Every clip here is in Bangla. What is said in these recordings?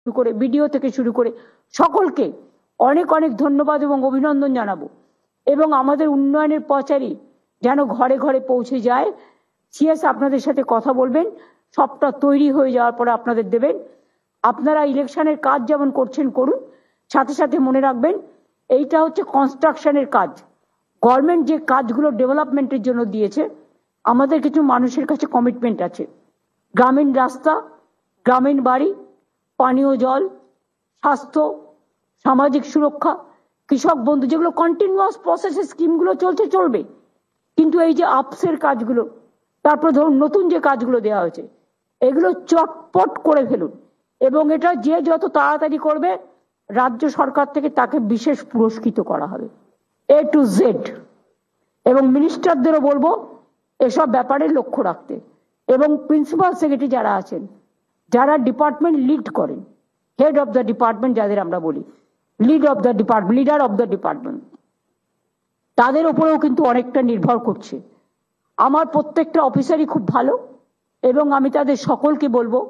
শুরু করে ভিডিও থেকে শুরু করে সকলকে অনেক অনেক ধন্যবাদ এবং অভিনন্দন জানাবো। এবং আমাদের উন্নয়নের পচারি যেন ঘরে ঘরে পৌঁছে যায়। সিএস আপনাদের সাথে কথা বলবেন, সবটা তৈরি হয়ে যাওয়ার পরে আপনাদের দেবেন। আপনারা ইলেকশনের কাজ যেমন করছেন করুন, সাথে সাথে মনে রাখবেন এইটা হচ্ছে কনস্ট্রাকশনের কাজ। গভর্নমেন্ট যে কাজগুলো ডেভেলপমেন্টের জন্য দিয়েছে, আমাদের কিছু মানুষের কাছে কমিটমেন্ট আছে। গ্রামীণ রাস্তা, গ্রামীণ বাড়ি, পানীয় জল, স্বাস্থ্য, সামাজিক সুরক্ষা, কৃষক বন্ধু, যেগুলো কন্টিনিউয়াস প্রসেসে স্কিমগুলো চলবে। কিন্তু এই যে আপসের কাজগুলো, তারপর ধরুন নতুন যে কাজগুলো দেওয়া হয়েছে, এগুলো চটপট করে ফেলুন। এবং এটা যে যত তাড়াতাড়ি করবে রাজ্য সরকার থেকে তাকে বিশেষ পুরস্কৃত করা হবে, A to Z। এবং মিনিস্টারদেরও বলবো এসব ব্যাপারে লক্ষ্য রাখতে। এবং প্রিন্সিপাল সেক্রেটারি যারা আছেন, যারা ডিপার্টমেন্ট লিড করেন, হেড অফ দ্য ডিপার্টমেন্ট যাদের আমরা বলি, লিডার অফ দ্য ডিপার্টমেন্ট, তাদের উপরেও কিন্তু অনেকটা নির্ভর করছে। আমার প্রত্যেকটা অফিসারই খুব ভালো এবং আমি তাদের সকলকে বলবো,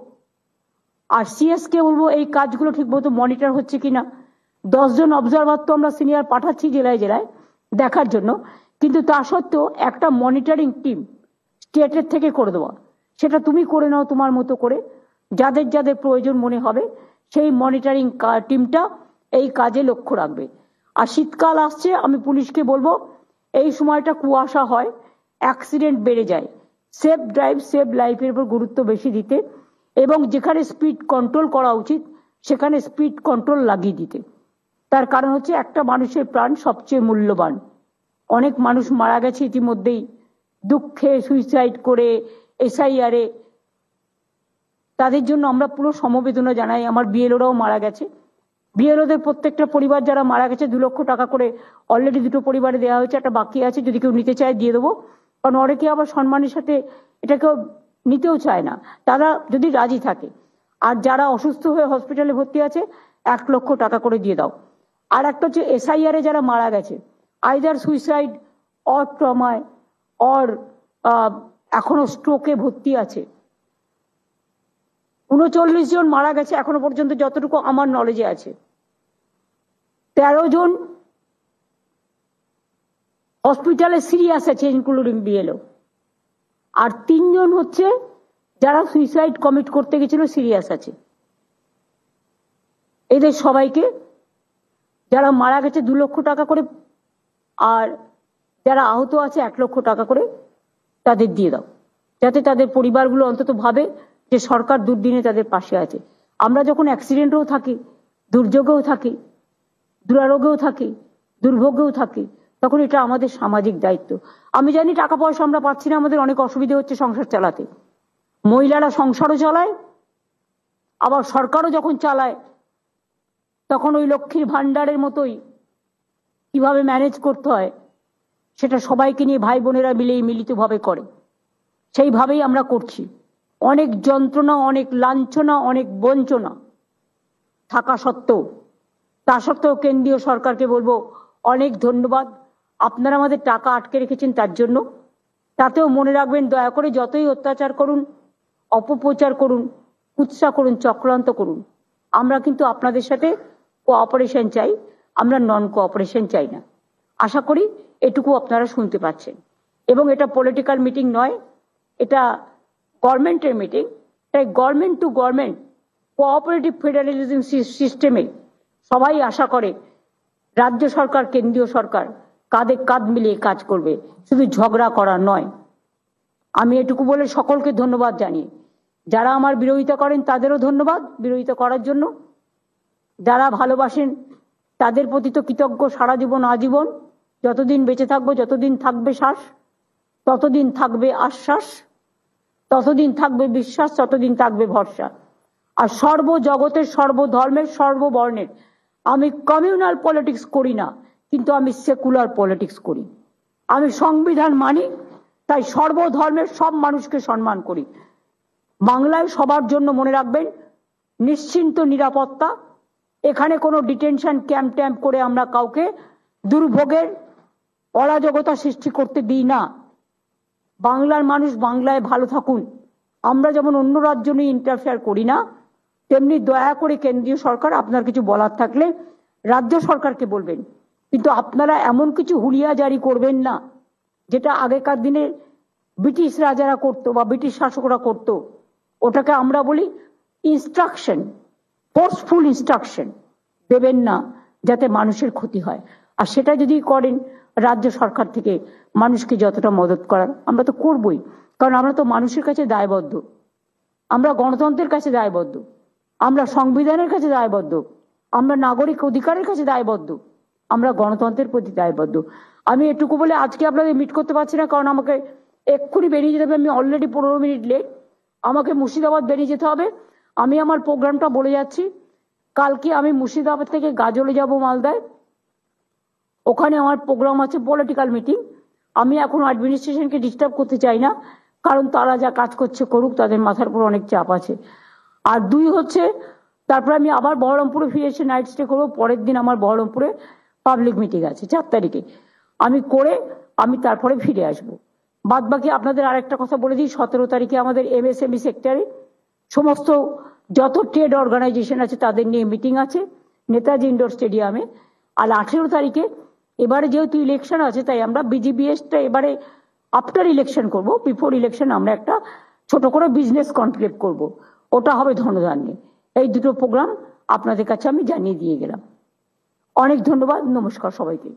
আর সিএস কে বলবো এই কাজগুলো ঠিক মতো মনিটর হচ্ছে কিনা। 10 জন অবজারভার তো আমরা সিনিয়র পাঠাচ্ছি জেলায় জেলায় দেখার জন্য, কিন্তু তা সত্ত্বেও একটা মনিটরিং টিম স্টেটের থেকে করে দেওয়া, সেটা তুমি করে নাও তোমার মতো করে, যাদের যাদের প্রয়োজন মনে হবে সেই মনিটরিং টিমটা এই কাজে লক্ষ্য রাখবে। আর শীতকাল আসছে, আমি পুলিশকে বলবো এই সময়টা কুয়াশা হয়, অ্যাক্সিডেন্ট বেড়ে যায়, সেফ ড্রাইভ সেভ লাইফের উপর গুরুত্ব বেশি দিতে এবং যেখানে স্পিড কন্ট্রোল করা উচিত সেখানে স্পিড কন্ট্রোল লাগিয়ে দিতে। তার কারণ হচ্ছে একটা মানুষের প্রাণ সবচেয়ে মূল্যবান। অনেক মানুষ মারা গেছে ইতিমধ্যেই, দুঃখে সুইসাইড করে, এসআইআরে। তাদের জন্য আমরা পুরো সমবেদনা জানাই। আমার বিএলওরাও মারা গেছে, বিএলওদের প্রত্যেকটা পরিবার যারা মারা গেছে 2 লক্ষ টাকা করে অলরেডি 2টো পরিবারে দেওয়া হয়েছে, একটা বাকি আছে, যদি কেউ নিতে চায় দিয়ে দেবো। কারণ অনেকে আবার সম্মানের সাথে এটাকে নিতেও চায় না, তারা যদি রাজি থাকে। আর যারা অসুস্থ হয়ে হসপিটালে ভর্তি আছে 1 লক্ষ টাকা করে দিয়ে দাও। আর একটা হচ্ছে এসআইআরে যারা মারা গেছে, আইদার সুইসাইড অর ট্রমায় অর এখনো স্ট্রোকে ভর্তি আছে, 39 জন মারা গেছে এখনো পর্যন্ত যতটুকু আমার নলেজে আছে। 13 জন হসপিটালে সিরিয়াস আছে ইনক্লুডিং বিএলও, আর 3 জন হচ্ছে যারা সুইসাইড কমিট করতে গেছিল সিরিয়াস আছে। এদের সবাইকে, যারা মারা গেছে 2 লক্ষ টাকা করে, আর যারা আহত আছে 1 লক্ষ টাকা করে তাদের দিয়ে দাও, যাতে তাদের পরিবারগুলো অন্তত ভাবে যে সরকার দুর্দিনে তাদের পাশে আছে। আমরা যখন অ্যাক্সিডেন্টেও থাকি, দুর্যোগেও থাকি, দুরারোগেও থাকি, দুর্ভোগেও থাকি, তখন এটা আমাদের সামাজিক দায়িত্ব। আমি জানি টাকা পয়সা আমরা পাচ্ছি না, আমাদের অনেক অসুবিধা হচ্ছে সংসার চালাতে। মহিলারা সংসারও চালায়, আবার সরকারও যখন চালায় তখন ওই লক্ষ্মীর ভান্ডারের মতোই কিভাবে ম্যানেজ করতে হয় সেটা সবাইকে নিয়ে ভাই বোনেরা মিলেই মিলিতভাবে করে, সেইভাবেই আমরা করছি। অনেক যন্ত্রণা, অনেক লাঞ্ছনা, অনেক বঞ্চনা থাকা সত্ত্বেও, তা সত্ত্বেও কেন্দ্রীয় সরকারকে বলবো অনেক ধন্যবাদ, আপনারা আমাদের টাকা আটকে রেখেছেন তার জন্য। তাতেও মনে রাখবেন, দয়া করে যতই অত্যাচার করুন, অপপ্রচার করুন, কুৎসা করুন, চক্রান্ত করুন, আমরা কিন্তু আপনাদের সাথে কোঅপারেশন চাই, আমরা নন কোঅপারেশন চাই না। আশা করি এটুকু আপনারা শুনতে পাচ্ছেন। এবং এটা পলিটিক্যাল মিটিং নয়, এটা গভর্নমেন্টের মিটিং। তাই government to government cooperative federalism সিস্টেমে সবাই আশা করে রাজ্য সরকার কেন্দ্রীয় সরকার কাঁধে কাঁধ মিলিয়ে কাজ করবে, শুধু ঝগড়া করা নয়। আমি এটুকু বলে সকলকে ধন্যবাদ জানিয়ে, যারা আমার বিরোধিতা করেন তাদেরও ধন্যবাদ বিরোধিতা করার জন্য, যারা ভালোবাসেন তাদের প্রতি তো কৃতজ্ঞ সারা জীবন আজীবন। যতদিন বেঁচে থাকবো, যতদিন থাকবে শ্বাস, ততদিন থাকবে আশ্বাস, ততদিন থাকবে বিশ্বাস, ততদিন থাকবে ভরসা। আর সর্বজগতের, সর্বধর্মের, সর্ববর্ণের, আমি কমিউনাল পলিটিক্স করি না, কিন্তু আমি সেকুলার পলিটিক্স করি। আমি সংবিধান মানি, তাই সর্বধর্মের সব মানুষকে সম্মান করি। বাংলায় সবার জন্য মনে রাখবেন নিশ্চিন্ত নিরাপত্তা, এখানে কোনো ডিটেনশন ক্যাম্প ট্যাম্প করে আমরা কাউকে দুর্ভোগের অরাজকতা সৃষ্টি করতে দিই না। বাংলার মানুষ বাংলায় ভালো থাকুন। আমরা যেমন অন্য রাজ্য নিয়ে ইন্টারফেয়ার করি না, তেমনি দয়া করে কেন্দ্রীয় সরকার আপনার কিছু বলার থাকলে রাজ্য সরকারকে বলবেন, কিন্তু আপনারা এমন কিছু হুলিয়া জারি করবেন না যেটা আগেকার দিনে ব্রিটিশ রাজারা করতো বা ব্রিটিশ শাসকরা করতো। ওটাকে আমরা বলি ইনস্ট্রাকশন, ফোর্সফুল ইনস্ট্রাকশন দেবেন না যাতে মানুষের ক্ষতি হয়। আর সেটা যদি করেন রাজ্য সরকার থেকে মানুষকে যতটা মদত করার আমরা তো করবই, কারণ আমরা তো মানুষের কাছে দায়বদ্ধ, আমরা গণতন্ত্রের কাছে দায়বদ্ধ, আমরা সংবিধানের কাছে দায়বদ্ধ, আমরা নাগরিক অধিকারের কাছে দায়বদ্ধ, আমরা গণতন্ত্রের প্রতি দায়বদ্ধ। আমি এটুকু বলে আজকে আপনাদের মিট করতে পারছি না, কারণ আমাকে এক্ষুনি বেরিয়ে যেতে হবে। আমি অলরেডি 15 মিনিট লেট, আমাকে মুর্শিদাবাদ বেরিয়ে যেতে হবে। আমি আমার প্রোগ্রামটা বলে যাচ্ছি, কালকে আমি মুর্শিদাবাদ থেকে গাজলে যাব মালদায়, ওখানে আমার প্রোগ্রাম আছে পলিটিক্যাল মিটিং। আমি এখন অ্যাডমিনিস্ট্রেশনকে ডিস্টার্ব করতে চাই না, কারণ তারা যা কাজ করছে করুক, তাদের মাথার উপর অনেক চাপ আছে। আর 2 হচ্ছে তারপরে আমি আবার বহরমপুরে ফিরে এসে নাইট স্টে করবো। পরের দিন আমার বহরমপুরে পাবলিক মিটিং আছে 4 তারিখে, আমি তারপরে ফিরে আসবো। বাদ বাকি আপনাদের আরেকটা কথা বলে দিই, 17 তারিখে আমাদের MSME সেক্টরে সমস্ত যত ট্রেড অর্গানাইজেশন আছে তাদের নিয়ে মিটিং আছে নেতাজি ইন্ডোর স্টেডিয়ামে। আর 18 তারিখে এবারে যেহেতু ইলেকশন আছে তাই আমরা BGBS-টা এবারে আফটার ইলেকশন করব, বিফোর ইলেকশন আমরা একটা ছোট করে বিজনেস কনক্লেভ করব, ওটা হবে ধনধান্যে। এই দুটো প্রোগ্রাম আপনাদের কাছে আমি জানিয়ে দিয়ে গেলাম। অনেক ধন্যবাদ, নমস্কার সবাইকে।